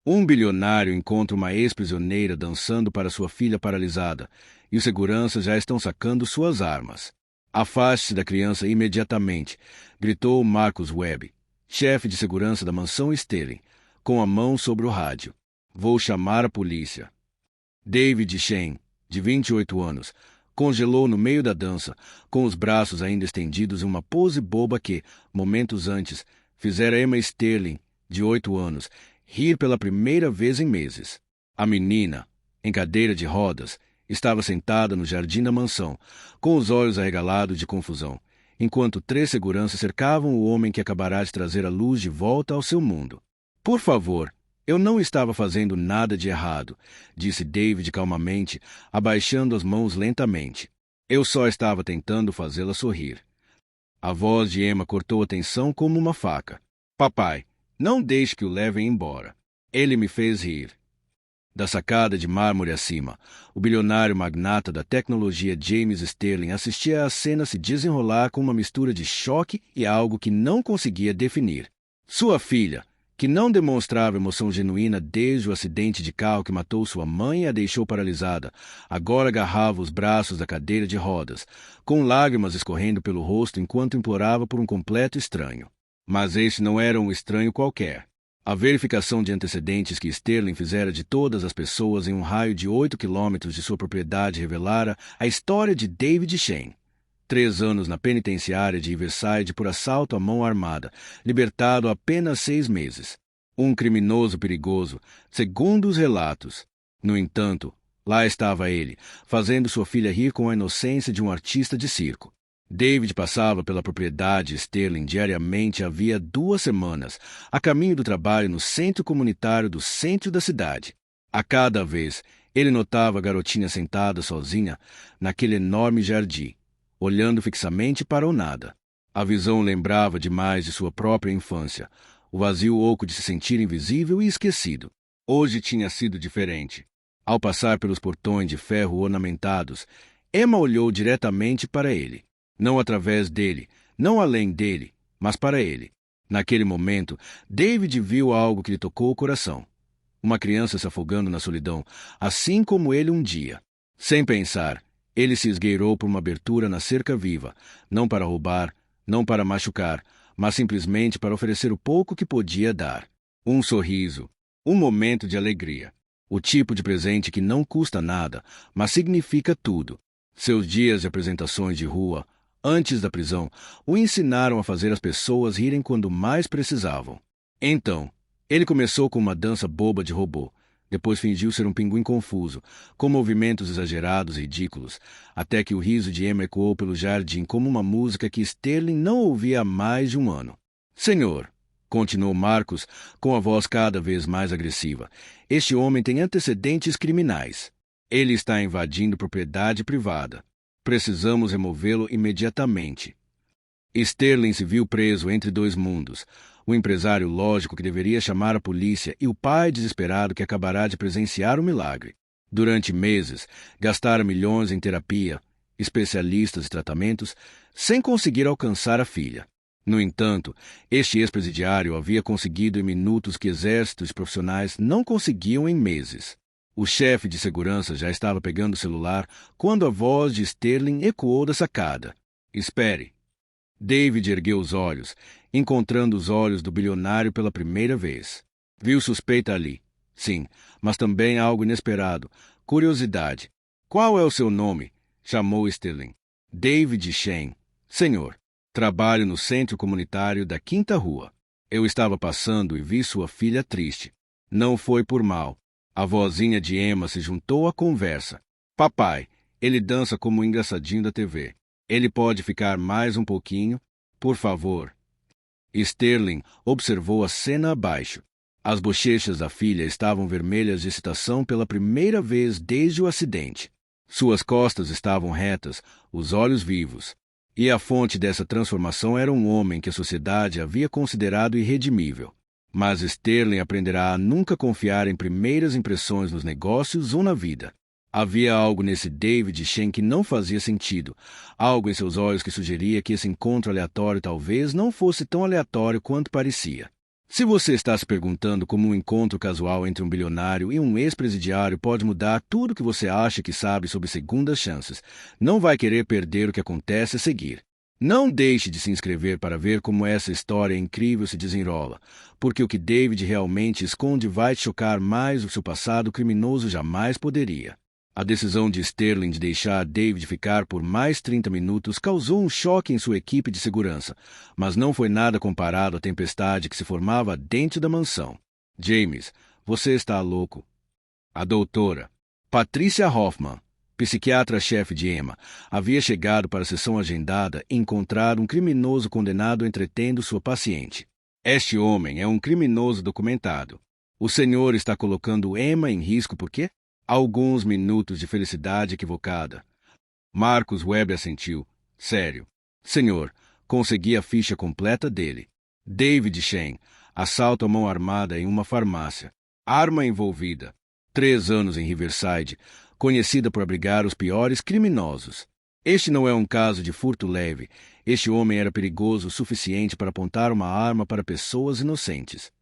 Um bilionário encontra uma ex-prisioneira dançando para sua filha paralisada, e os seguranças já estão sacando suas armas. Afaste-se da criança imediatamente, gritou Marcus Webb, chefe de segurança da mansão Sterling, com a mão sobre o rádio. Vou chamar a polícia. David Shane, de 28 anos, congelou no meio da dança, com os braços ainda estendidos em uma pose boba que, momentos antes, fizera Emma Sterling, de 8 anos, rir pela primeira vez em meses. A menina, em cadeira de rodas, estava sentada no jardim da mansão, com os olhos arregalados de confusão, enquanto 3 seguranças cercavam o homem que acabará de trazer a luz de volta ao seu mundo. Por favor, eu não estava fazendo nada de errado, disse David calmamente, abaixando as mãos lentamente. Eu só estava tentando fazê-la sorrir. A voz de Emma cortou a tensão como uma faca. Papai, não deixe que o levem embora. Ele me fez rir. Da sacada de mármore acima, o bilionário magnata da tecnologia James Sterling assistia à cena se desenrolar com uma mistura de choque e algo que não conseguia definir. Sua filha, que não demonstrava emoção genuína desde o acidente de carro que matou sua mãe e a deixou paralisada, agora agarrava os braços da cadeira de rodas, com lágrimas escorrendo pelo rosto enquanto implorava por um completo estranho. Mas este não era um estranho qualquer. A verificação de antecedentes que Sterling fizera de todas as pessoas em um raio de 8 quilômetros de sua propriedade revelara a história de David Shane. 3 anos na penitenciária de Riverside por assalto à mão armada, libertado há apenas 6 meses. Um criminoso perigoso, segundo os relatos. No entanto, lá estava ele, fazendo sua filha rir com a inocência de um artista de circo. David passava pela propriedade Sterling diariamente havia 2 semanas, a caminho do trabalho no centro comunitário do centro da cidade. A cada vez, ele notava a garotinha sentada sozinha naquele enorme jardim, olhando fixamente para o nada. A visão lembrava demais de sua própria infância, o vazio oco de se sentir invisível e esquecido. Hoje tinha sido diferente. Ao passar pelos portões de ferro ornamentados, Emma olhou diretamente para ele. Não através dele, não além dele, mas para ele. Naquele momento, David viu algo que lhe tocou o coração. Uma criança se afogando na solidão, assim como ele um dia. Sem pensar, ele se esgueirou por uma abertura na cerca viva, não para roubar, não para machucar, mas simplesmente para oferecer o pouco que podia dar. Um sorriso, um momento de alegria. O tipo de presente que não custa nada, mas significa tudo. Seus dias de apresentações de rua, antes da prisão, o ensinaram a fazer as pessoas rirem quando mais precisavam. Então, ele começou com uma dança boba de robô. Depois fingiu ser um pinguim confuso, com movimentos exagerados e ridículos, até que o riso de Emma ecoou pelo jardim como uma música que Sterling não ouvia há mais de 1 ano. Senhor, continuou Marcus, com a voz cada vez mais agressiva, este homem tem antecedentes criminais. Ele está invadindo propriedade privada. Precisamos removê-lo imediatamente. Sterling se viu preso entre 2 mundos. O empresário lógico que deveria chamar a polícia e o pai desesperado que acabará de presenciar o milagre. Durante meses, gastara milhões em terapia, especialistas e tratamentos, sem conseguir alcançar a filha. No entanto, este ex-presidiário havia conseguido em minutos que exércitos profissionais não conseguiam em meses. O chefe de segurança já estava pegando o celular quando a voz de Sterling ecoou da sacada. Espere. David ergueu os olhos, encontrando os olhos do bilionário pela primeira vez. Viu suspeita ali. Sim, mas também algo inesperado. Curiosidade. Qual é o seu nome? Chamou Sterling. David Shane. Senhor, trabalho no centro comunitário da 5ª Rua. Eu estava passando e vi sua filha triste. Não foi por mal. A vozinha de Emma se juntou à conversa. Papai, ele dança como o engraçadinho da TV. Ele pode ficar mais um pouquinho? Por favor. Sterling observou a cena abaixo. As bochechas da filha estavam vermelhas de excitação pela primeira vez desde o acidente. Suas costas estavam retas, os olhos vivos. E a fonte dessa transformação era um homem que a sociedade havia considerado irredimível. Mas Sterling aprenderá a nunca confiar em primeiras impressões nos negócios ou na vida. Havia algo nesse David Shane que não fazia sentido, algo em seus olhos que sugeria que esse encontro aleatório talvez não fosse tão aleatório quanto parecia. Se você está se perguntando como um encontro casual entre um bilionário e um ex-presidiário pode mudar tudo o que você acha que sabe sobre segundas chances, não vai querer perder o que acontece a seguir. Não deixe de se inscrever para ver como essa história incrível se desenrola, porque o que David realmente esconde vai te chocar mais do que seu passado criminoso jamais poderia. A decisão de Sterling de deixar David ficar por mais 30 minutos causou um choque em sua equipe de segurança, mas não foi nada comparado à tempestade que se formava dentro da mansão. James, você está louco. A doutora Patricia Hoffman, psiquiatra-chefe de Emma, havia chegado para a sessão agendada e encontrar um criminoso condenado entretendo sua paciente. Este homem é um criminoso documentado. O senhor está colocando Emma em risco por quê? Alguns minutos de felicidade equivocada. Marcus Webb assentiu. Sério. Senhor, consegui a ficha completa dele. David Shane, assalto à mão armada em uma farmácia. Arma envolvida. 3 anos em Riverside, conhecida por abrigar os piores criminosos. Este não é um caso de furto leve. Este homem era perigoso o suficiente para apontar uma arma para pessoas inocentes.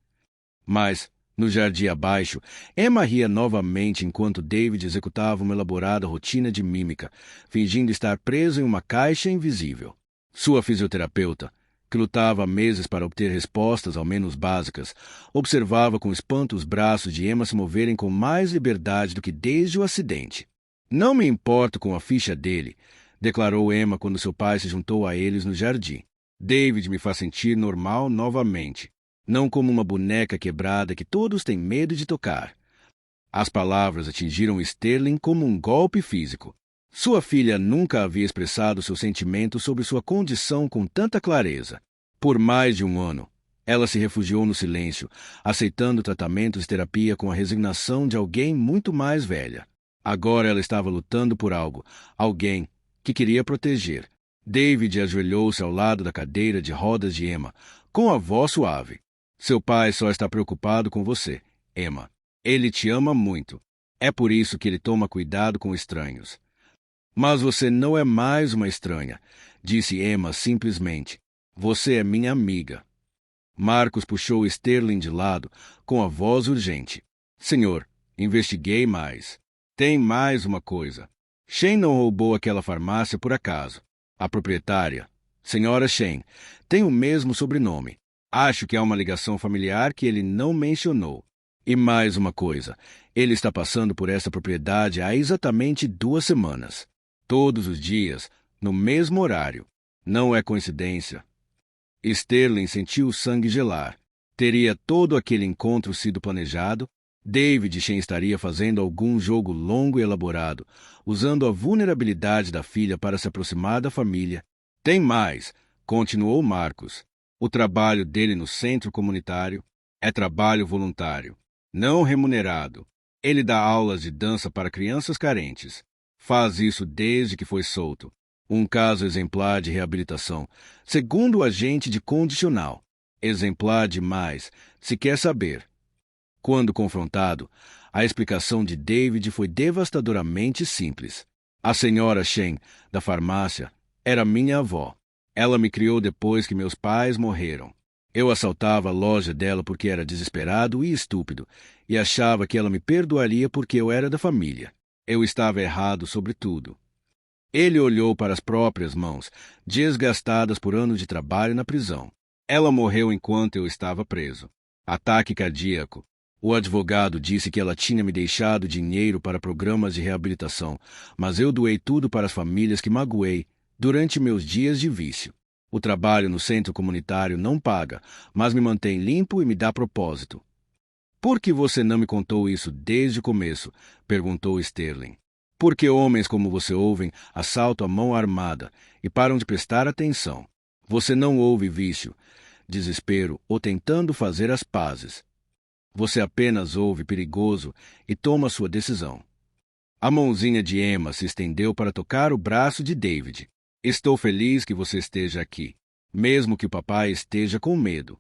Mas, no jardim abaixo, Emma ria novamente enquanto David executava uma elaborada rotina de mímica, fingindo estar preso em uma caixa invisível. Sua fisioterapeuta, que lutava há meses para obter respostas ao menos básicas, observava com espanto os braços de Emma se moverem com mais liberdade do que desde o acidente. Não me importo com a ficha dele, declarou Emma quando seu pai se juntou a eles no jardim. David me faz sentir normal novamente. Não como uma boneca quebrada que todos têm medo de tocar. As palavras atingiram Sterling como um golpe físico. Sua filha nunca havia expressado seus sentimentos sobre sua condição com tanta clareza. Por mais de 1 ano, ela se refugiou no silêncio, aceitando tratamentos de terapia com a resignação de alguém muito mais velha. Agora ela estava lutando por algo, alguém que queria proteger. David ajoelhou-se ao lado da cadeira de rodas de Emma, com a voz suave. Seu pai só está preocupado com você, Emma. Ele te ama muito. É por isso que ele toma cuidado com estranhos. Mas você não é mais uma estranha, disse Emma simplesmente. Você é minha amiga. Marcus puxou Sterling de lado, com a voz urgente. Senhor, investiguei mais. Tem mais uma coisa. Shane não roubou aquela farmácia por acaso. A proprietária, Senhora Shane, tem o mesmo sobrenome. Acho que há uma ligação familiar que ele não mencionou. E mais uma coisa, ele está passando por essa propriedade há exatamente 2 semanas. Todos os dias, no mesmo horário. Não é coincidência. Sterling sentiu o sangue gelar. Teria todo aquele encontro sido planejado? David Shane estaria fazendo algum jogo longo e elaborado, usando a vulnerabilidade da filha para se aproximar da família. Tem mais, continuou Marcus. O trabalho dele no centro comunitário é trabalho voluntário, não remunerado. Ele dá aulas de dança para crianças carentes. Faz isso desde que foi solto. Um caso exemplar de reabilitação, segundo o agente de condicional. Exemplar demais, se quer saber. Quando confrontado, a explicação de David foi devastadoramente simples. A senhora Shane, da farmácia, era minha avó. Ela me criou depois que meus pais morreram. Eu assaltava a loja dela porque era desesperado e estúpido, e achava que ela me perdoaria porque eu era da família. Eu estava errado sobre tudo. Ele olhou para as próprias mãos, desgastadas por anos de trabalho na prisão. Ela morreu enquanto eu estava preso. Ataque cardíaco. O advogado disse que ela tinha me deixado dinheiro para programas de reabilitação, mas eu doei tudo para as famílias que magoei durante meus dias de vício. O trabalho no centro comunitário não paga, mas me mantém limpo e me dá propósito. Por que você não me contou isso desde o começo? Perguntou Sterling. Porque homens como você ouvem assalto à mão armada e param de prestar atenção. Você não ouve vício, desespero ou tentando fazer as pazes. Você apenas ouve perigoso e toma sua decisão. A mãozinha de Emma se estendeu para tocar o braço de David. Estou feliz que você esteja aqui, mesmo que o papai esteja com medo.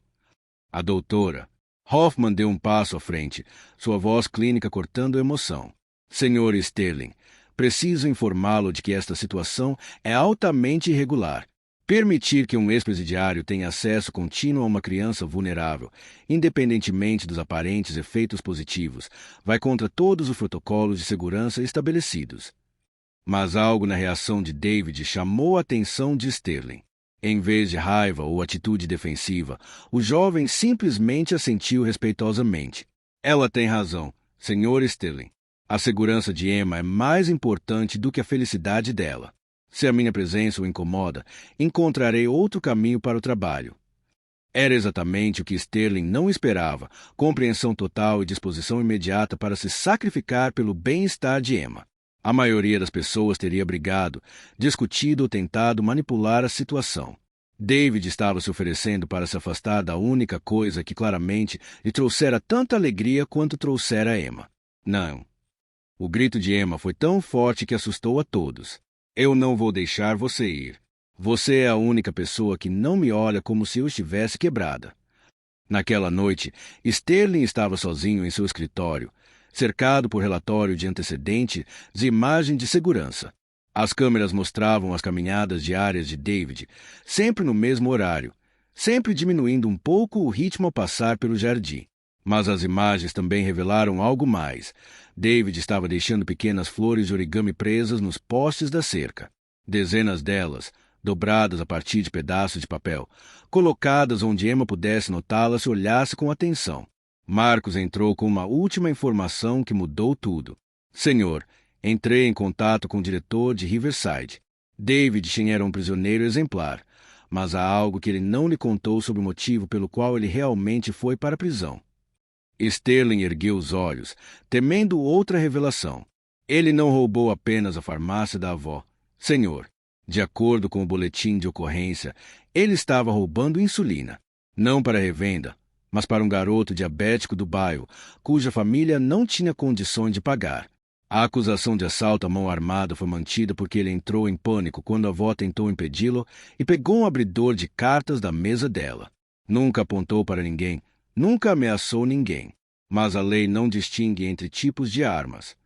A doutora Hoffman deu um passo à frente, sua voz clínica cortando emoção. Senhor Sterling, preciso informá-lo de que esta situação é altamente irregular. Permitir que um ex-presidiário tenha acesso contínuo a uma criança vulnerável, independentemente dos aparentes efeitos positivos, vai contra todos os protocolos de segurança estabelecidos. Mas algo na reação de David chamou a atenção de Sterling. Em vez de raiva ou atitude defensiva, o jovem simplesmente assentiu respeitosamente. Ela tem razão, Sr. Sterling. A segurança de Emma é mais importante do que a felicidade dela. Se a minha presença o incomoda, encontrarei outro caminho para o trabalho. Era exatamente o que Sterling não esperava, compreensão total e disposição imediata para se sacrificar pelo bem-estar de Emma. A maioria das pessoas teria brigado, discutido ou tentado manipular a situação. David estava se oferecendo para se afastar da única coisa que claramente lhe trouxera tanta alegria quanto trouxera a Emma. Não. O grito de Emma foi tão forte que assustou a todos. Eu não vou deixar você ir. Você é a única pessoa que não me olha como se eu estivesse quebrada. Naquela noite, Sterling estava sozinho em seu escritório, cercado por relatório de antecedentes e imagem de segurança. As câmeras mostravam as caminhadas diárias de David, sempre no mesmo horário, sempre diminuindo um pouco o ritmo ao passar pelo jardim. Mas as imagens também revelaram algo mais. David estava deixando pequenas flores de origami presas nos postes da cerca. Dezenas delas, dobradas a partir de pedaços de papel, colocadas onde Emma pudesse notá-las se olhasse com atenção. Marcos entrou com uma última informação que mudou tudo. Senhor, entrei em contato com o diretor de Riverside. David era um prisioneiro exemplar, mas há algo que ele não lhe contou sobre o motivo pelo qual ele realmente foi para a prisão. Sterling ergueu os olhos, temendo outra revelação. Ele não roubou apenas a farmácia da avó. Senhor, de acordo com o boletim de ocorrência, ele estava roubando insulina. Não para revenda, mas para um garoto diabético do bairro, cuja família não tinha condições de pagar. A acusação de assalto à mão armada foi mantida porque ele entrou em pânico quando a avó tentou impedi-lo e pegou um abridor de cartas da mesa dela. Nunca apontou para ninguém. Nunca ameaçou ninguém, mas a lei não distingue entre tipos de armas.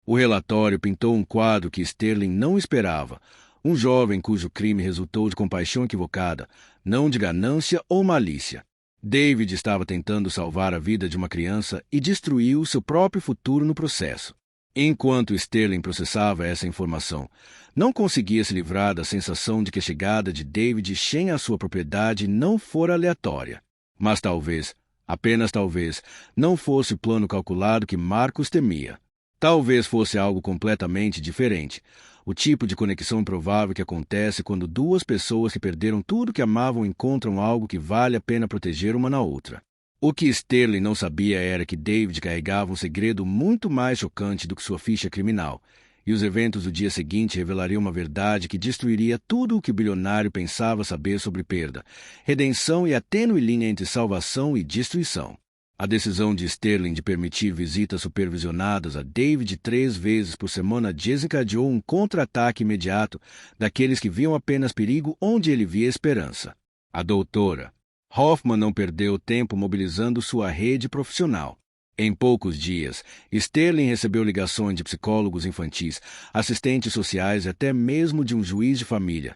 O relatório pintou um quadro que Sterling não esperava, um jovem cujo crime resultou de compaixão equivocada, não de ganância ou malícia. David estava tentando salvar a vida de uma criança e destruiu seu próprio futuro no processo. Enquanto Sterling processava essa informação, não conseguia se livrar da sensação de que a chegada de David Shen à sua propriedade não fora aleatória. Mas talvez, apenas talvez, não fosse o plano calculado que Marcos temia. Talvez fosse algo completamente diferente, o tipo de conexão improvável que acontece quando duas pessoas que perderam tudo que amavam encontram algo que vale a pena proteger uma na outra. O que Sterling não sabia era que David carregava um segredo muito mais chocante do que sua ficha criminal, e os eventos do dia seguinte revelariam uma verdade que destruiria tudo o que o bilionário pensava saber sobre perda, redenção e a tênue linha entre salvação e destruição. A decisão de Sterling de permitir visitas supervisionadas a David 3 vezes por semana desencadeou um contra-ataque imediato daqueles que viam apenas perigo onde ele via esperança. A doutora Hoffman não perdeu tempo mobilizando sua rede profissional. Em poucos dias, Sterling recebeu ligações de psicólogos infantis, assistentes sociais e até mesmo de um juiz de família,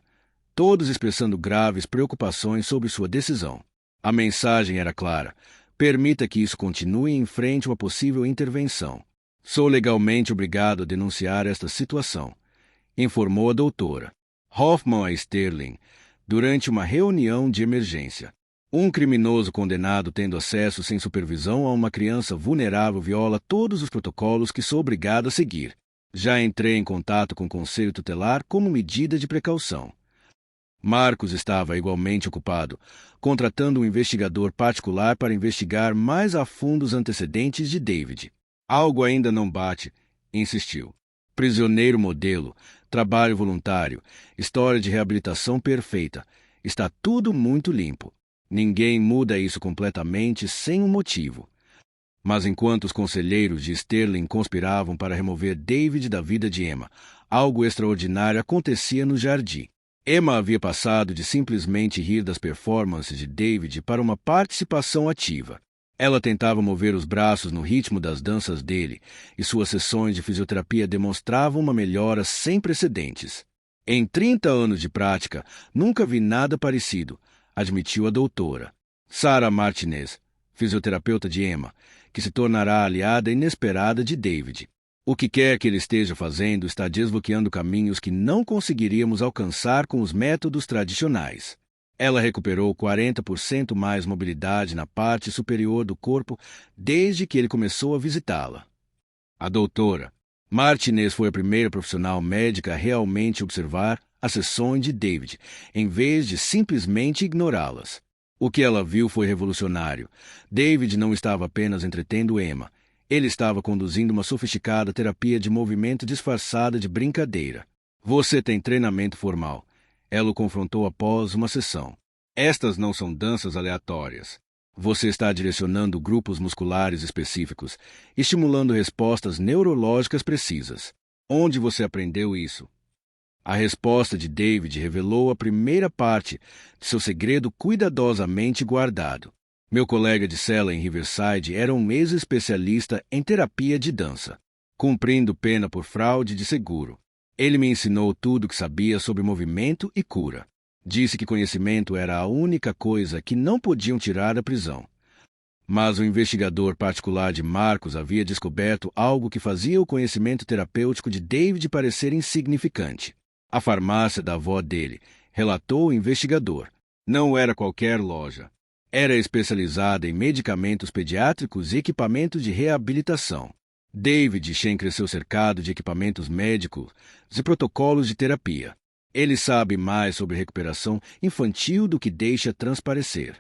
todos expressando graves preocupações sobre sua decisão. A mensagem era clara: permita que isso continue em frente a uma possível intervenção. Sou legalmente obrigado a denunciar esta situação, informou a doutora Hoffman a Sterling durante uma reunião de emergência. Um criminoso condenado tendo acesso sem supervisão a uma criança vulnerável viola todos os protocolos que sou obrigado a seguir. Já entrei em contato com o Conselho Tutelar como medida de precaução. Marcos estava igualmente ocupado, contratando um investigador particular para investigar mais a fundo os antecedentes de David. Algo ainda não bate, insistiu. Prisioneiro modelo, trabalho voluntário, história de reabilitação perfeita. Está tudo muito limpo. Ninguém muda isso completamente sem um motivo. Mas enquanto os conselheiros de Sterling conspiravam para remover David da vida de Emma, algo extraordinário acontecia no jardim. Emma havia passado de simplesmente rir das performances de David para uma participação ativa. Ela tentava mover os braços no ritmo das danças dele, e suas sessões de fisioterapia demonstravam uma melhora sem precedentes. Em 30 anos de prática, nunca vi nada parecido, admitiu a doutora. Sarah Martinez, fisioterapeuta de Emma, que se tornará a aliada inesperada de David. O que quer que ele esteja fazendo está desbloqueando caminhos que não conseguiríamos alcançar com os métodos tradicionais. Ela recuperou 40% mais mobilidade na parte superior do corpo desde que ele começou a visitá-la. A doutora Martinez foi a primeira profissional médica a realmente observar as sessões de David, em vez de simplesmente ignorá-las. O que ela viu foi revolucionário. David não estava apenas entretendo Emma. Ele estava conduzindo uma sofisticada terapia de movimento disfarçada de brincadeira. Você tem treinamento formal. Ela o confrontou após uma sessão. Estas não são danças aleatórias. Você está direcionando grupos musculares específicos, estimulando respostas neurológicas precisas. Onde você aprendeu isso? A resposta de David revelou a primeira parte de seu segredo cuidadosamente guardado. Meu colega de cela em Riverside era um ex-especialista em terapia de dança, cumprindo pena por fraude de seguro. Ele me ensinou tudo o que sabia sobre movimento e cura. Disse que conhecimento era a única coisa que não podiam tirar da prisão. Mas o investigador particular de Marcos havia descoberto algo que fazia o conhecimento terapêutico de David parecer insignificante. A farmácia da avó dele, relatou o investigador, não era qualquer loja. Era especializada em medicamentos pediátricos e equipamentos de reabilitação. David Shen cresceu cercado de equipamentos médicos e protocolos de terapia. Ele sabe mais sobre recuperação infantil do que deixa transparecer.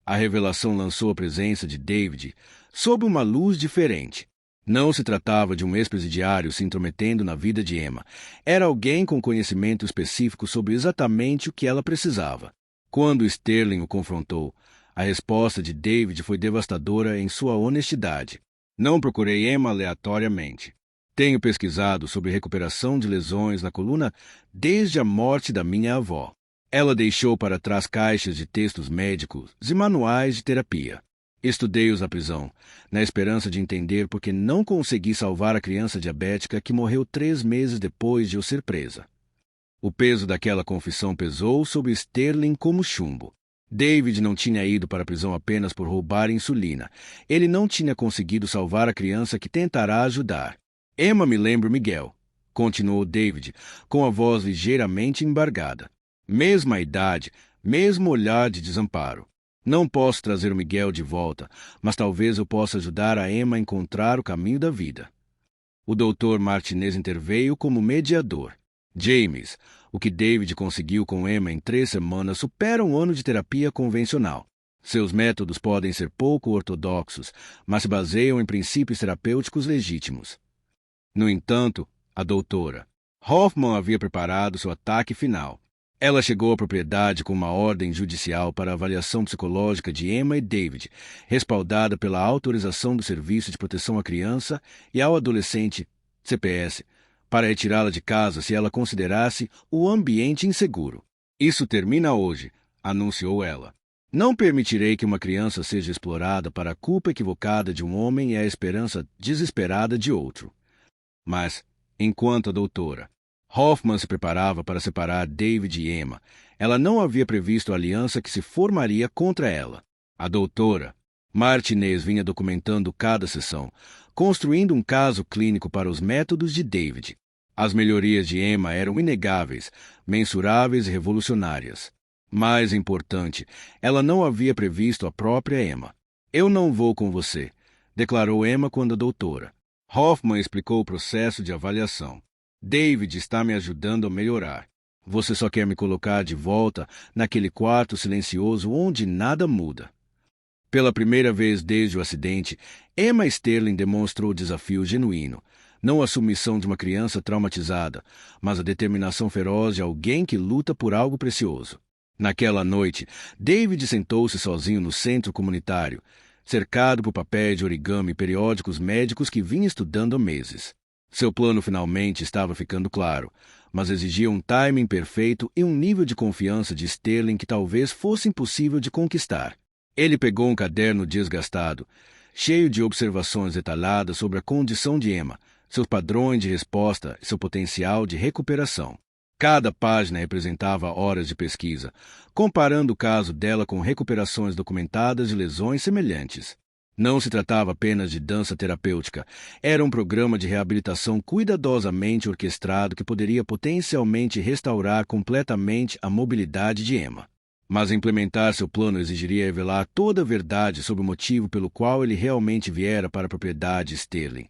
A revelação lançou a presença de David sob uma luz diferente. Não se tratava de um ex-presidiário se intrometendo na vida de Emma. Era alguém com conhecimento específico sobre exatamente o que ela precisava. Quando Sterling o confrontou, a resposta de David foi devastadora em sua honestidade. Não procurei Emma aleatoriamente. Tenho pesquisado sobre recuperação de lesões na coluna desde a morte da minha avó. Ela deixou para trás caixas de textos médicos e manuais de terapia. Estudei-os na prisão, na esperança de entender por que não consegui salvar a criança diabética que morreu 3 meses depois de eu ser presa. O peso daquela confissão pesou sobre Sterling como chumbo. David não tinha ido para a prisão apenas por roubar insulina. Ele não tinha conseguido salvar a criança que tentará ajudar. Emma me lembra Miguel, continuou David, com a voz ligeiramente embargada. Mesma idade, mesmo olhar de desamparo. Não posso trazer o Miguel de volta, mas talvez eu possa ajudar a Emma a encontrar o caminho da vida. O Dr. Martinez interveio como mediador. James, o que David conseguiu com Emma em 3 semanas supera um ano de terapia convencional. Seus métodos podem ser pouco ortodoxos, mas se baseiam em princípios terapêuticos legítimos. No entanto, a doutora Hoffman havia preparado seu ataque final. Ela chegou à propriedade com uma ordem judicial para avaliação psicológica de Emma e David, respaldada pela autorização do Serviço de Proteção à Criança e ao Adolescente, CPS, para retirá-la de casa se ela considerasse o ambiente inseguro. Isso termina hoje, anunciou ela. Não permitirei que uma criança seja explorada para a culpa equivocada de um homem e a esperança desesperada de outro. Mas, enquanto a doutora Hoffman se preparava para separar David e Emma, ela não havia previsto a aliança que se formaria contra ela. A doutora Martinez vinha documentando cada sessão, construindo um caso clínico para os métodos de David. As melhorias de Emma eram inegáveis, mensuráveis e revolucionárias. Mais importante, ela não havia previsto a própria Emma. Eu não vou com você, declarou Emma quando a doutora Hoffman explicou o processo de avaliação. David está me ajudando a melhorar. Você só quer me colocar de volta naquele quarto silencioso onde nada muda. Pela primeira vez desde o acidente, Emma Sterling demonstrou desafio genuíno. Não a submissão de uma criança traumatizada, mas a determinação feroz de alguém que luta por algo precioso. Naquela noite, David sentou-se sozinho no centro comunitário, cercado por papéis de origami e periódicos médicos que vinha estudando há meses. Seu plano finalmente estava ficando claro, mas exigia um timing perfeito e um nível de confiança de Sterling que talvez fosse impossível de conquistar. Ele pegou um caderno desgastado, cheio de observações detalhadas sobre a condição de Emma, seus padrões de resposta e seu potencial de recuperação. Cada página representava horas de pesquisa, comparando o caso dela com recuperações documentadas de lesões semelhantes. Não se tratava apenas de dança terapêutica, era um programa de reabilitação cuidadosamente orquestrado que poderia potencialmente restaurar completamente a mobilidade de Emma. Mas implementar seu plano exigiria revelar toda a verdade sobre o motivo pelo qual ele realmente viera para a propriedade Sterling.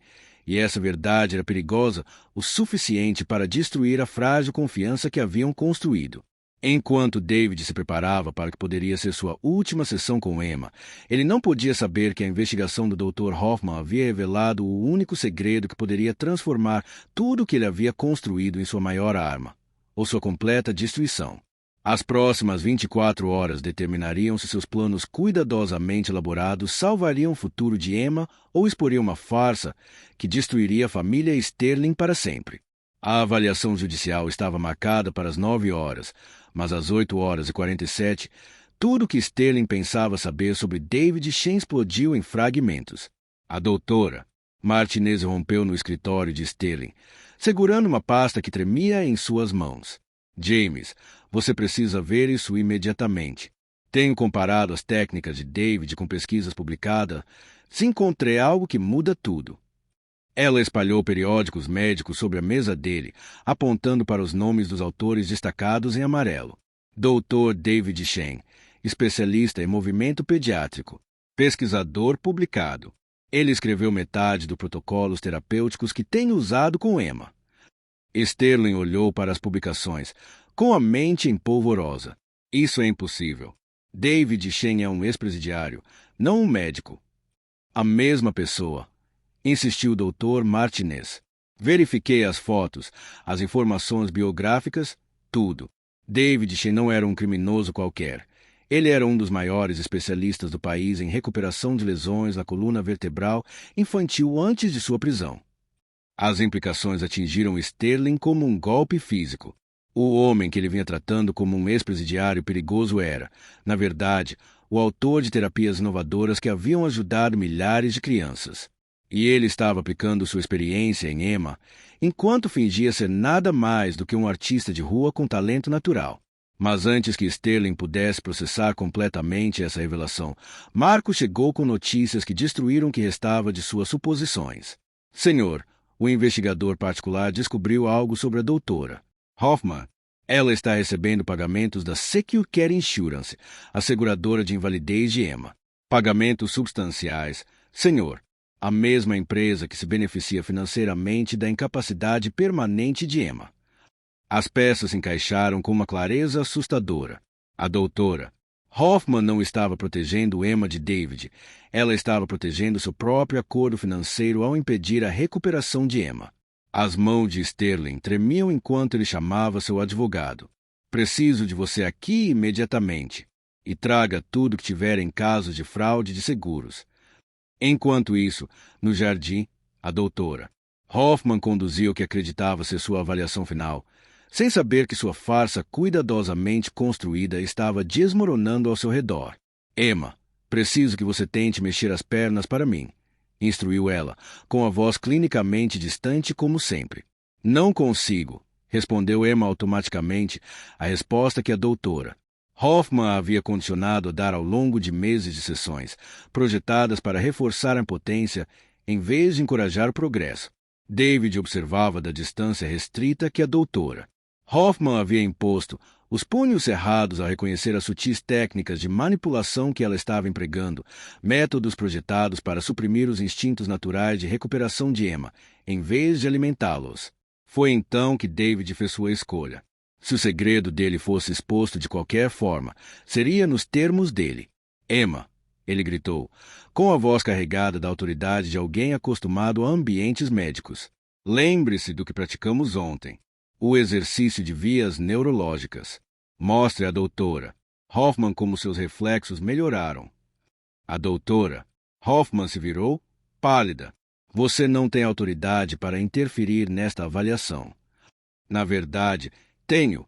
E essa verdade era perigosa o suficiente para destruir a frágil confiança que haviam construído. Enquanto David se preparava para o que poderia ser sua última sessão com Emma, ele não podia saber que a investigação do Dr. Hoffman havia revelado o único segredo que poderia transformar tudo o que ele havia construído em sua maior arma, ou sua completa destruição. As próximas 24 horas determinariam se seus planos cuidadosamente elaborados salvariam o futuro de Emma ou exporiam uma farsa que destruiria a família Sterling para sempre. A avaliação judicial estava marcada para as 9 horas, mas às 8h47, tudo o que Sterling pensava saber sobre David Shen explodiu em fragmentos. A doutora Martinez rompeu no escritório de Sterling, segurando uma pasta que tremia em suas mãos. James, você precisa ver isso imediatamente. Tenho comparado as técnicas de David com pesquisas publicadas. Se encontrei algo que muda tudo. Ela espalhou periódicos médicos sobre a mesa dele, apontando para os nomes dos autores destacados em amarelo. Dr. David Shen, especialista em movimento pediátrico, pesquisador publicado. Ele escreveu metade dos protocolos terapêuticos que tenho usado com Emma. Sterling olhou para as publicações, com a mente empolvorosa. Isso é impossível. David Shen é um ex-presidiário, não um médico. A mesma pessoa, insistiu o Dr. Martinez. Verifiquei as fotos, as informações biográficas, tudo. David Shen não era um criminoso qualquer. Ele era um dos maiores especialistas do país em recuperação de lesões na coluna vertebral infantil antes de sua prisão. As implicações atingiram Sterling como um golpe físico. O homem que ele vinha tratando como um ex-presidiário perigoso era, na verdade, o autor de terapias inovadoras que haviam ajudado milhares de crianças. E ele estava aplicando sua experiência em Emma, enquanto fingia ser nada mais do que um artista de rua com talento natural. Mas antes que Sterling pudesse processar completamente essa revelação, Marco chegou com notícias que destruíram o que restava de suas suposições. Senhor, o investigador particular descobriu algo sobre a doutora Hoffman. Ela está recebendo pagamentos da Secure Care Insurance, a seguradora de invalidez de Emma. Pagamentos substanciais. Senhor, a mesma empresa que se beneficia financeiramente da incapacidade permanente de Emma. As peças se encaixaram com uma clareza assustadora. A doutora Hoffman não estava protegendo Emma de David. Ela estava protegendo seu próprio acordo financeiro ao impedir a recuperação de Emma. As mãos de Sterling tremiam enquanto ele chamava seu advogado. Preciso de você aqui imediatamente. E traga tudo que tiver em casos de fraude de seguros. Enquanto isso, no jardim, a doutora Hoffman conduziu o que acreditava ser sua avaliação final, sem saber que sua farsa cuidadosamente construída estava desmoronando ao seu redor. Emma, preciso que você tente mexer as pernas para mim, instruiu ela, com a voz clinicamente distante como sempre. Não consigo, respondeu Emma automaticamente, a resposta que a doutora Hoffman havia condicionado a dar ao longo de meses de sessões, projetadas para reforçar a potência em vez de encorajar o progresso. David observava da distância restrita que a doutora Hoffman havia imposto, os punhos cerrados ao reconhecer as sutis técnicas de manipulação que ela estava empregando, métodos projetados para suprimir os instintos naturais de recuperação de Emma, em vez de alimentá-los. Foi então que David fez sua escolha. Se o segredo dele fosse exposto de qualquer forma, seria nos termos dele. Emma, ele gritou, com a voz carregada da autoridade de alguém acostumado a ambientes médicos. Lembre-se do que praticamos ontem. O exercício de vias neurológicas. Mostre à doutora Hoffman como seus reflexos melhoraram. A doutora Hoffman se virou, pálida. Você não tem autoridade para interferir nesta avaliação. Na verdade, tenho.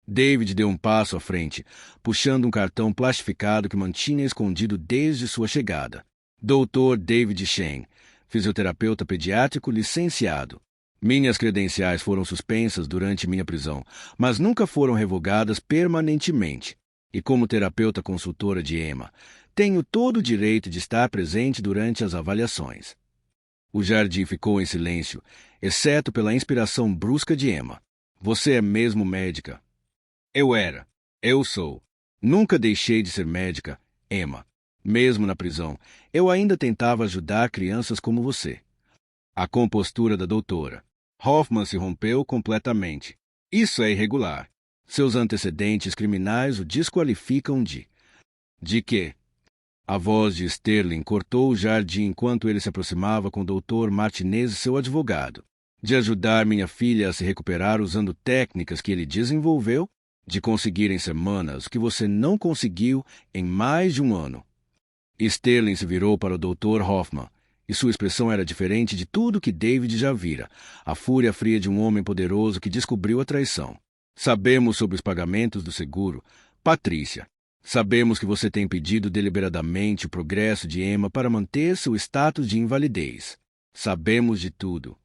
David deu um passo à frente, puxando um cartão plastificado que mantinha escondido desde sua chegada. Dr. David Shen, fisioterapeuta pediátrico licenciado. Minhas credenciais foram suspensas durante minha prisão, mas nunca foram revogadas permanentemente. E como terapeuta consultora de Emma, tenho todo o direito de estar presente durante as avaliações. O jardim ficou em silêncio, exceto pela inspiração brusca de Emma. Você é mesmo médica? Eu era. Eu sou. Nunca deixei de ser médica, Emma. Mesmo na prisão, eu ainda tentava ajudar crianças como você. A compostura da doutora Hoffman se rompeu completamente. Isso é irregular. Seus antecedentes criminais o desqualificam de... De quê? A voz de Sterling cortou o jardim enquanto ele se aproximava com o Dr. Martinez, seu advogado. De ajudar minha filha a se recuperar usando técnicas que ele desenvolveu, de conseguir em semanas o que você não conseguiu em mais de um ano. Sterling se virou para o Dr. Hoffman, e sua expressão era diferente de tudo que David já vira, a fúria fria de um homem poderoso que descobriu a traição. Sabemos sobre os pagamentos do seguro, Patrícia. Sabemos que você tem impedido deliberadamente o progresso de Emma para manter seu status de invalidez. Sabemos de tudo.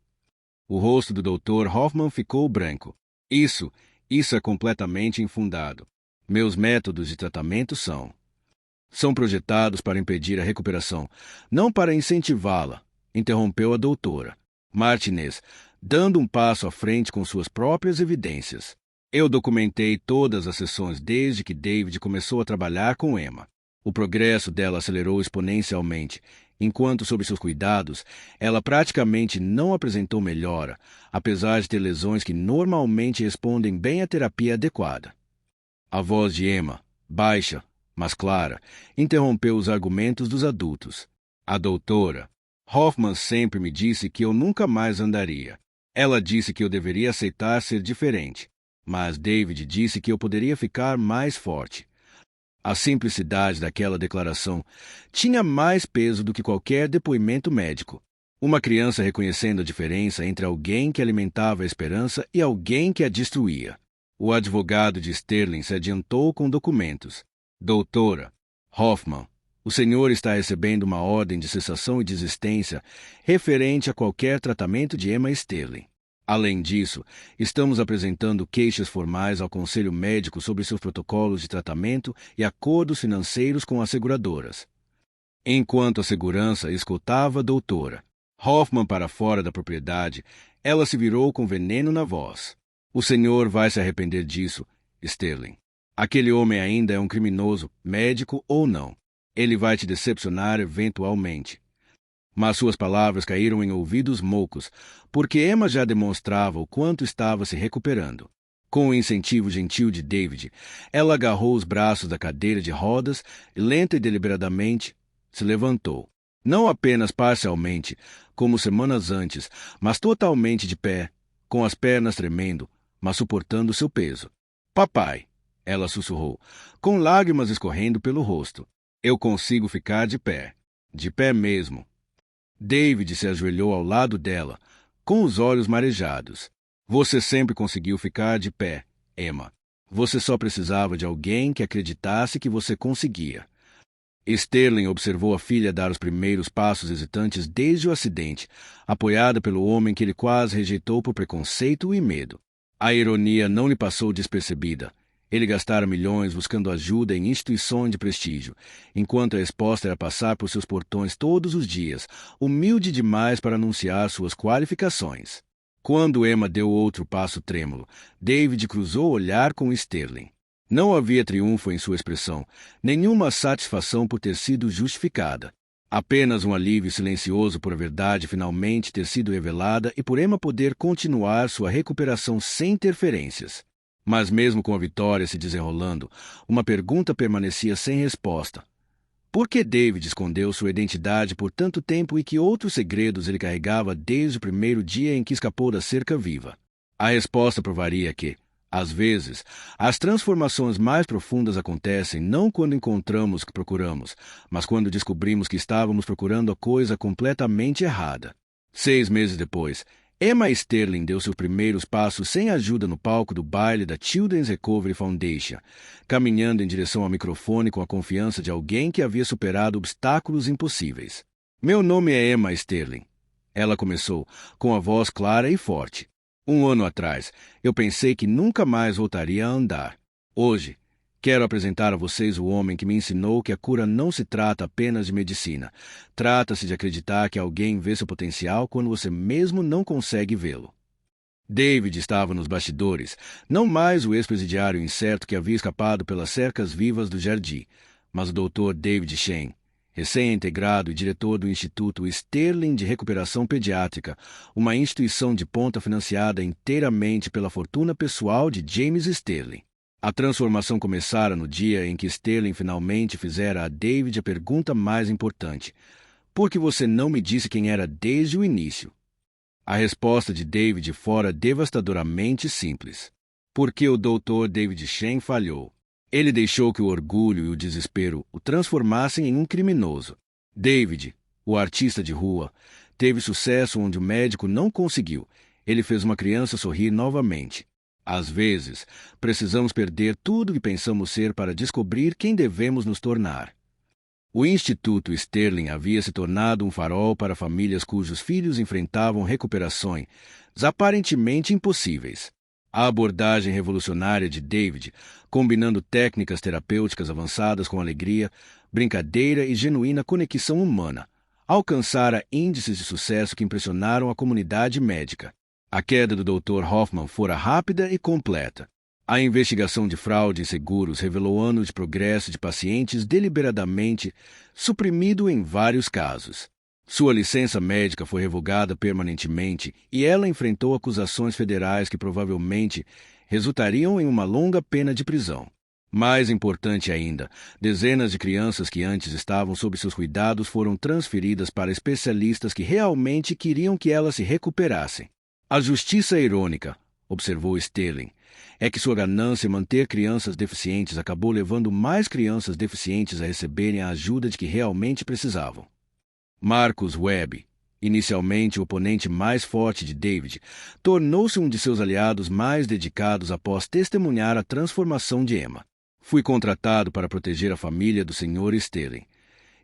O rosto do Dr. Hoffman ficou branco. Isso é completamente infundado. Meus métodos de tratamento são projetados para impedir a recuperação, não para incentivá-la, interrompeu a doutora Martinez, dando um passo à frente com suas próprias evidências. Eu documentei todas as sessões desde que David começou a trabalhar com Emma. O progresso dela acelerou exponencialmente, enquanto, sob seus cuidados, ela praticamente não apresentou melhora, apesar de ter lesões que normalmente respondem bem à terapia adequada. A voz de Emma, baixa, mas clara, interrompeu os argumentos dos adultos. A doutora Hoffman sempre me disse que eu nunca mais andaria. Ela disse que eu deveria aceitar ser diferente, mas David disse que eu poderia ficar mais forte. A simplicidade daquela declaração tinha mais peso do que qualquer depoimento médico. Uma criança reconhecendo a diferença entre alguém que alimentava a esperança e alguém que a destruía. O advogado de Sterling se adiantou com documentos. Doutora Hoffman, o senhor está recebendo uma ordem de cessação e desistência referente a qualquer tratamento de Emma Sterling. Além disso, estamos apresentando queixas formais ao Conselho Médico sobre seus protocolos de tratamento e acordos financeiros com as seguradoras. Enquanto a segurança escutava a doutora Hoffman para fora da propriedade, ela se virou com veneno na voz. O senhor vai se arrepender disso, Sterling. Aquele homem ainda é um criminoso, médico ou não. Ele vai te decepcionar eventualmente. Mas suas palavras caíram em ouvidos moucos, porque Emma já demonstrava o quanto estava se recuperando. Com o incentivo gentil de David, ela agarrou os braços da cadeira de rodas e, lenta e deliberadamente, se levantou. Não apenas parcialmente, como semanas antes, mas totalmente de pé, com as pernas tremendo, mas suportando seu peso. Papai, ela sussurrou, com lágrimas escorrendo pelo rosto. Eu consigo ficar de pé mesmo. David se ajoelhou ao lado dela, com os olhos marejados. Você sempre conseguiu ficar de pé, Emma. Você só precisava de alguém que acreditasse que você conseguia. Sterling observou a filha dar os primeiros passos hesitantes desde o acidente, apoiada pelo homem que ele quase rejeitou por preconceito e medo. A ironia não lhe passou despercebida. Ele gastara milhões buscando ajuda em instituições de prestígio, enquanto a resposta era passar por seus portões todos os dias, humilde demais para anunciar suas qualificações. Quando Emma deu outro passo trêmulo, David cruzou o olhar com Sterling. Não havia triunfo em sua expressão, nenhuma satisfação por ter sido justificada. Apenas um alívio silencioso por a verdade finalmente ter sido revelada e por Emma poder continuar sua recuperação sem interferências. Mas mesmo com a vitória se desenrolando, uma pergunta permanecia sem resposta. Por que David escondeu sua identidade por tanto tempo e que outros segredos ele carregava desde o primeiro dia em que escapou da cerca viva? A resposta provaria que, às vezes, as transformações mais profundas acontecem não quando encontramos o que procuramos, mas quando descobrimos que estávamos procurando a coisa completamente errada. 6 meses depois, Emma Sterling deu seus primeiros passos sem ajuda no palco do baile da Children's Recovery Foundation, caminhando em direção ao microfone com a confiança de alguém que havia superado obstáculos impossíveis. Meu nome é Emma Sterling. Ela começou, com a voz clara e forte. 1 ano atrás, eu pensei que nunca mais voltaria a andar. Hoje, quero apresentar a vocês o homem que me ensinou que a cura não se trata apenas de medicina. Trata-se de acreditar que alguém vê seu potencial quando você mesmo não consegue vê-lo. David estava nos bastidores, não mais o ex-presidiário incerto que havia escapado pelas cercas vivas do jardim, mas o Dr. David Shen, recém-integrado e diretor do Instituto Sterling de Recuperação Pediátrica, uma instituição de ponta financiada inteiramente pela fortuna pessoal de James Sterling. A transformação começara no dia em que Sterling finalmente fizera a David a pergunta mais importante: por que você não me disse quem era desde o início? A resposta de David fora devastadoramente simples. Porque o Dr. David Shen falhou. Ele deixou que o orgulho e o desespero o transformassem em um criminoso. David, o artista de rua, teve sucesso onde o médico não conseguiu. Ele fez uma criança sorrir novamente. Às vezes, precisamos perder tudo o que pensamos ser para descobrir quem devemos nos tornar. O Instituto Sterling havia se tornado um farol para famílias cujos filhos enfrentavam recuperações aparentemente impossíveis. A abordagem revolucionária de David, combinando técnicas terapêuticas avançadas com alegria, brincadeira e genuína conexão humana, alcançara índices de sucesso que impressionaram a comunidade médica. A queda do Dr. Hoffman fora rápida e completa. A investigação de fraude em seguros revelou anos de progresso de pacientes deliberadamente suprimido em vários casos. Sua licença médica foi revogada permanentemente e ela enfrentou acusações federais que provavelmente resultariam em uma longa pena de prisão. Mais importante ainda, dezenas de crianças que antes estavam sob seus cuidados foram transferidas para especialistas que realmente queriam que elas se recuperassem. A justiça irônica, observou Sterling, é que sua ganância em manter crianças deficientes acabou levando mais crianças deficientes a receberem a ajuda de que realmente precisavam. Marcus Webb, inicialmente o oponente mais forte de David, tornou-se um de seus aliados mais dedicados após testemunhar a transformação de Emma. Fui contratado para proteger a família do Sr. Sterling.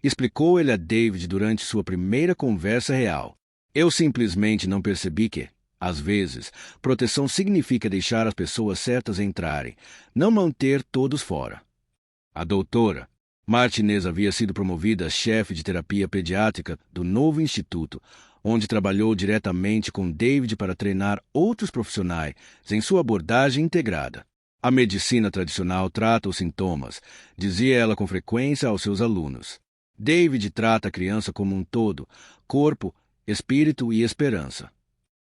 Explicou ele a David durante sua primeira conversa real. Eu simplesmente não percebi que, às vezes, proteção significa deixar as pessoas certas entrarem, não manter todos fora. A doutora Martinez havia sido promovida a chefe de terapia pediátrica do novo instituto, onde trabalhou diretamente com David para treinar outros profissionais em sua abordagem integrada. A medicina tradicional trata os sintomas, dizia ela com frequência aos seus alunos. David trata a criança como um todo, corpo, espírito e esperança.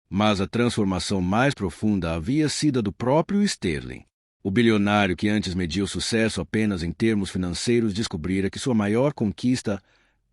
Mas a transformação mais profunda havia sido a do próprio Sterling. O bilionário que antes media o sucesso apenas em termos financeiros descobrira que sua maior conquista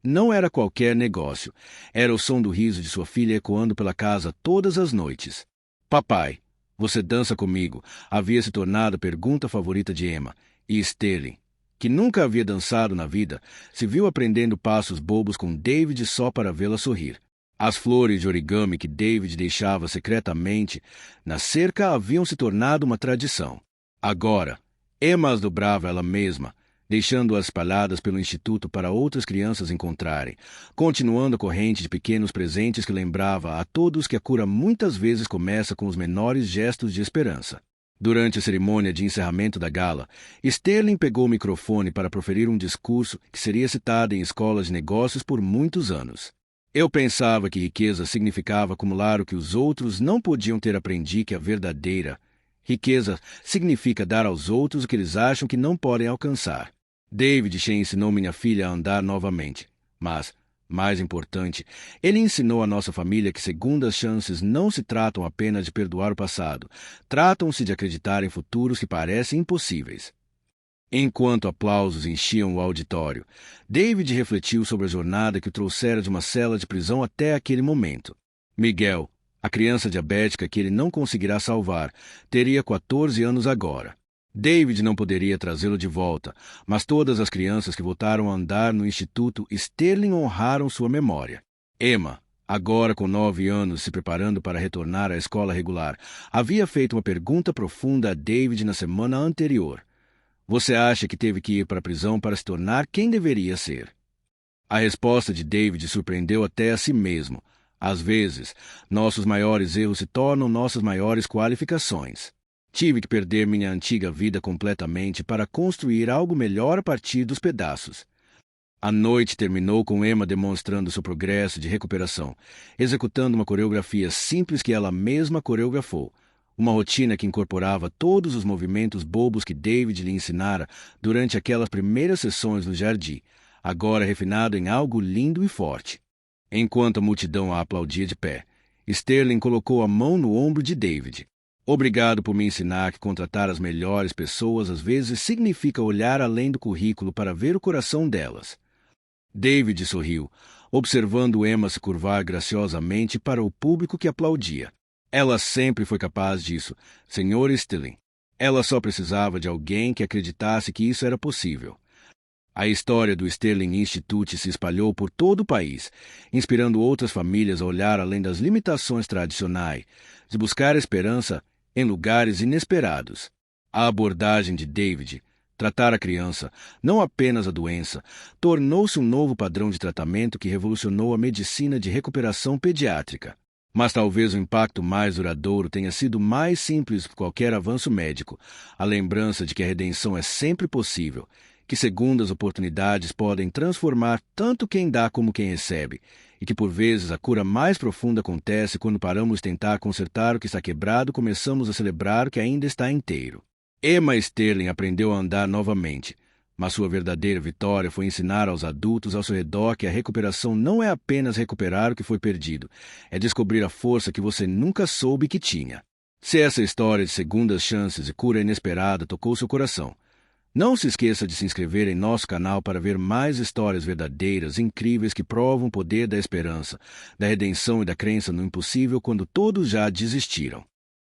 não era qualquer negócio. Era o som do riso de sua filha ecoando pela casa todas as noites. Papai, você dança comigo? Havia se tornado a pergunta favorita de Emma. E Sterling, que nunca havia dançado na vida, se viu aprendendo passos bobos com David só para vê-la sorrir. As flores de origami que David deixava secretamente na cerca haviam se tornado uma tradição. Agora, Emma as dobrava ela mesma, deixando-as espalhadas pelo instituto para outras crianças encontrarem, continuando a corrente de pequenos presentes que lembrava a todos que a cura muitas vezes começa com os menores gestos de esperança. Durante a cerimônia de encerramento da gala, Sterling pegou o microfone para proferir um discurso que seria citado em escolas de negócios por muitos anos. Eu pensava que riqueza significava acumular o que os outros não podiam ter aprendido que a verdadeira riqueza significa dar aos outros o que eles acham que não podem alcançar. David Shen ensinou minha filha a andar novamente. Mas, mais importante, ele ensinou à nossa família que segundas chances não se tratam apenas de perdoar o passado. Tratam-se de acreditar em futuros que parecem impossíveis. Enquanto aplausos enchiam o auditório, David refletiu sobre a jornada que o trouxera de uma cela de prisão até aquele momento. Miguel, a criança diabética que ele não conseguirá salvar, teria 14 anos agora. David não poderia trazê-lo de volta, mas todas as crianças que voltaram a andar no Instituto Sterling honraram sua memória. Emma, agora com 9 anos se preparando para retornar à escola regular, havia feito uma pergunta profunda a David na semana anterior. Você acha que teve que ir para a prisão para se tornar quem deveria ser? A resposta de David surpreendeu até a si mesmo. Às vezes, nossos maiores erros se tornam nossas maiores qualificações. Tive que perder minha antiga vida completamente para construir algo melhor a partir dos pedaços. A noite terminou com Emma demonstrando seu progresso de recuperação, executando uma coreografia simples que ela mesma coreografou. Uma rotina que incorporava todos os movimentos bobos que David lhe ensinara durante aquelas primeiras sessões no jardim, agora refinado em algo lindo e forte. Enquanto a multidão a aplaudia de pé, Sterling colocou a mão no ombro de David. Obrigado por me ensinar que contratar as melhores pessoas às vezes significa olhar além do currículo para ver o coração delas. David sorriu, observando Emma se curvar graciosamente para o público que aplaudia. Ela sempre foi capaz disso, Sr. Sterling. Ela só precisava de alguém que acreditasse que isso era possível. A história do Sterling Institute se espalhou por todo o país, inspirando outras famílias a olhar além das limitações tradicionais, de buscar esperança em lugares inesperados. A abordagem de David, tratar a criança, não apenas a doença, tornou-se um novo padrão de tratamento que revolucionou a medicina de recuperação pediátrica. Mas talvez o impacto mais duradouro tenha sido mais simples que qualquer avanço médico, a lembrança de que a redenção é sempre possível, que segundas oportunidades podem transformar tanto quem dá como quem recebe, e que por vezes a cura mais profunda acontece quando paramos de tentar consertar o que está quebrado e começamos a celebrar o que ainda está inteiro. Emma Sterling aprendeu a andar novamente, mas sua verdadeira vitória foi ensinar aos adultos ao seu redor que a recuperação não é apenas recuperar o que foi perdido, é descobrir a força que você nunca soube que tinha. Se essa história de segundas chances e cura inesperada tocou seu coração, não se esqueça de se inscrever em nosso canal para ver mais histórias verdadeiras e incríveis que provam o poder da esperança, da redenção e da crença no impossível quando todos já desistiram.